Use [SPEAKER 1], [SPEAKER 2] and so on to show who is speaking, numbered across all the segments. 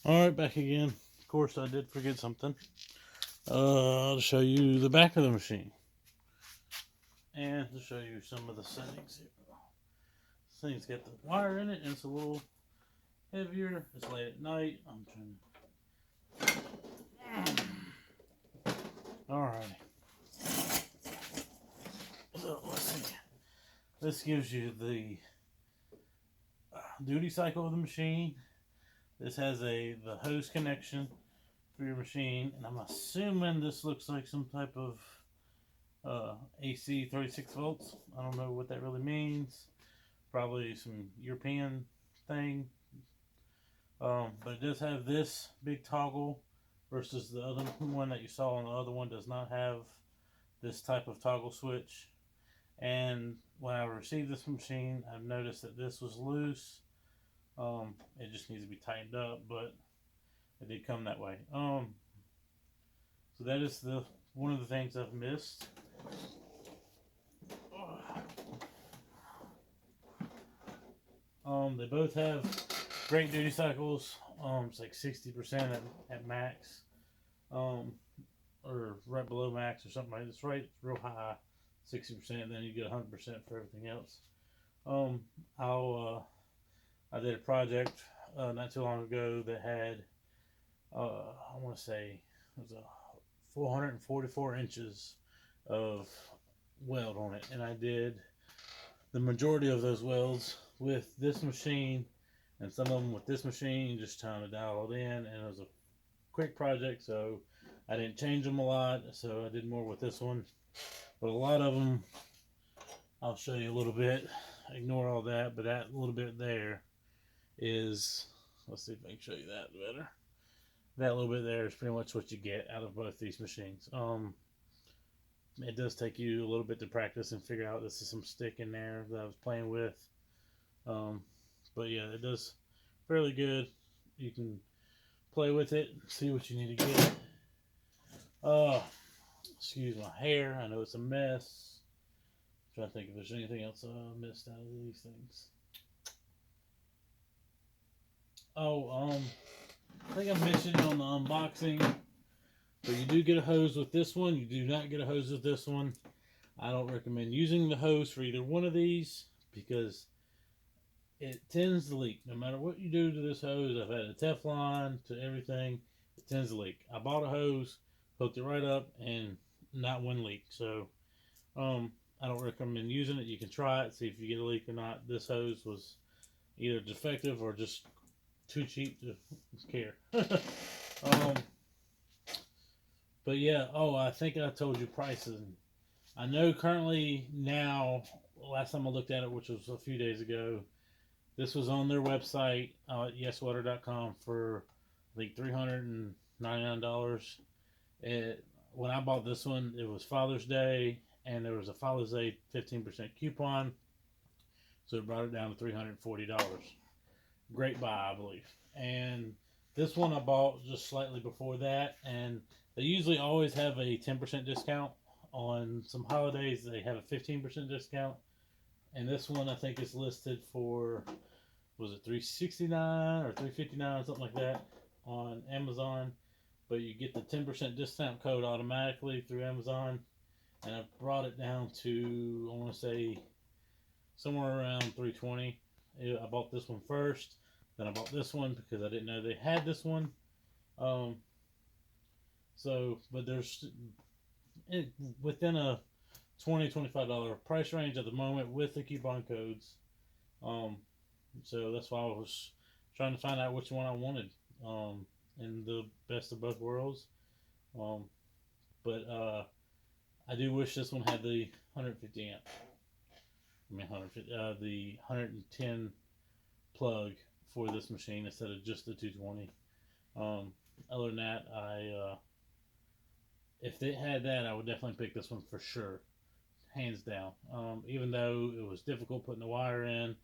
[SPEAKER 1] Alright, back again. Of course, I did forget something. I'll show you the back of the machine. And to show you some of the settings here. This thing's got the wire in it, and it's a little heavier. It's late at night. I'm trying to... Alrighty. So, let's see. This gives you the duty cycle of the machine. This has the hose connection for your machine, and I'm assuming this looks like some type of AC 36 volts. I don't know what that really means. Probably some European thing. But it does have this big toggle versus the other one that you saw, and the other one does not have this type of toggle switch. And when I received this machine, I've noticed that this was loose. It just needs to be tightened up, but it did come that way. So that is one of the things I've missed. They both have great duty cycles. It's like 60% at max, or right below max or something like that. It's right real high, 60%. Then you get 100% for everything else. I did a project not too long ago that had I want to say it was a 444 inches of weld on it, and I did the majority of those welds with this machine, and some of them with this machine, just trying to dial it in. And it was a quick project, so I didn't change them a lot, so I did more with this one. But a lot of them I'll show you a little bit. Ignore all that, but that little bit there is, let's see if I can show you that better. That little bit there is pretty much what you get out of both these machines. It does take you a little bit to practice and figure out. This is some stick in there that I was playing with. But yeah, it does fairly good. You can play with it, see what you need to get. Excuse my hair. I know it's a mess. I'm trying to think if there's anything else I missed out of these things. I think I mentioned on the unboxing, but you do get a hose with this one. You do not get a hose with this one. I don't recommend using the hose for either one of these because it tends to leak. No matter what you do to this hose, I've had a Teflon to everything, it tends to leak. I bought a hose, hooked it right up, and not one leak. So I don't recommend using it. You can try it, see if you get a leak or not. This hose was either defective or just too cheap to care. But yeah, I think I told you prices. I know currently now, last time I looked at it, which was a few days ago, this was on their website, YesWelder.com for I think $399. When I bought this one, it was Father's Day, and there was a Father's Day 15% coupon, so it brought it down to $340. Great buy, I believe. And this one I bought just slightly before that, and they usually always have a 10% discount. On some holidays, they have a 15% discount. And this one I think is listed for, was it $369 or $359 something like that on Amazon. But you get the 10% discount code automatically through Amazon. And I brought it down to, I want to say, somewhere around $320. I bought this one first. Then I bought this one because I didn't know they had this one. But there's within a $20-$25 price range at the moment with the coupon codes. So that's why I was trying to find out which one I wanted in the best of both worlds. But I do wish this one had the 150 amp. I mean, 150, the 110 plug for this machine instead of just the 220. Other than that, if they had that, I would definitely pick this one for sure, hands down. Even though it was difficult putting the wire in,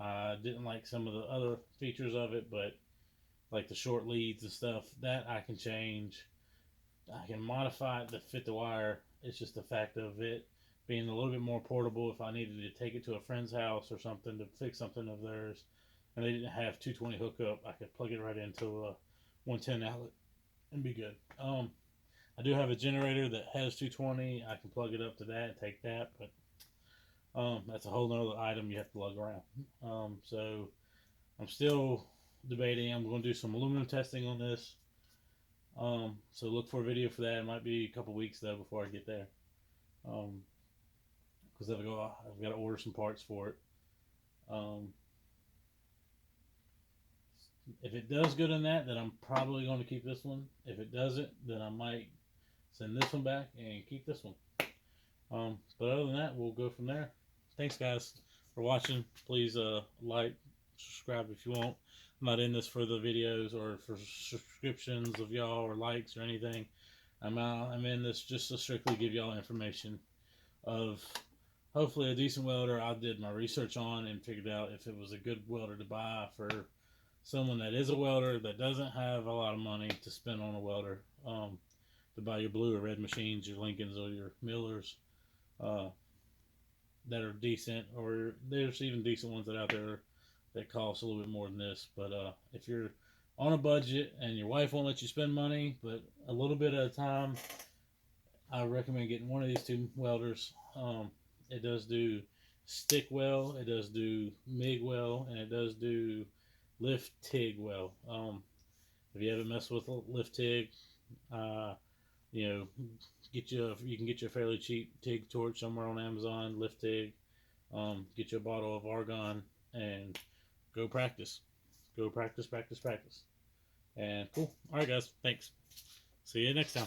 [SPEAKER 1] I didn't like some of the other features of it, but like the short leads and stuff, that I can change. I can modify it to fit the wire. It's just the fact of it being a little bit more portable. If I needed to take it to a friend's house or something to fix something of theirs, and they didn't have 220 hookup, I could plug it right into 110 outlet and be good. I do have a generator that has 220. I can plug it up to that and take that, but that's a whole nother item you have to lug around. So I'm still debating. I'm going to do some aluminum testing on this. So look for a video for that. It might be a couple weeks though before I get there. Because I've got to order some parts for it. If it does good in that, then I'm probably going to keep this one. If it doesn't, then I might send this one back and keep this one. But other than that, we'll go from there. Thanks, guys, for watching. Please like, subscribe if you want. I'm not in this for the videos or for subscriptions of y'all or likes or anything. I'm in this just to strictly give y'all information of hopefully a decent welder I did my research on and figured out if it was a good welder to buy for someone that is a welder that doesn't have a lot of money to spend on a welder, to buy your blue or red machines, your Lincolns or your Millers, that are decent, or there's even decent ones that out there that cost a little bit more than this. But if you're on a budget and your wife won't let you spend money, but a little bit at a time, I recommend getting one of these two welders. It does do stick well, it does do MIG well, and it does do lift TIG well. If you haven't messed with lift TIG, you know, you can get you a fairly cheap TIG torch somewhere on Amazon. Lift TIG. Get you a bottle of argon and go practice. Go practice. And cool. All right, guys. Thanks. See you next time.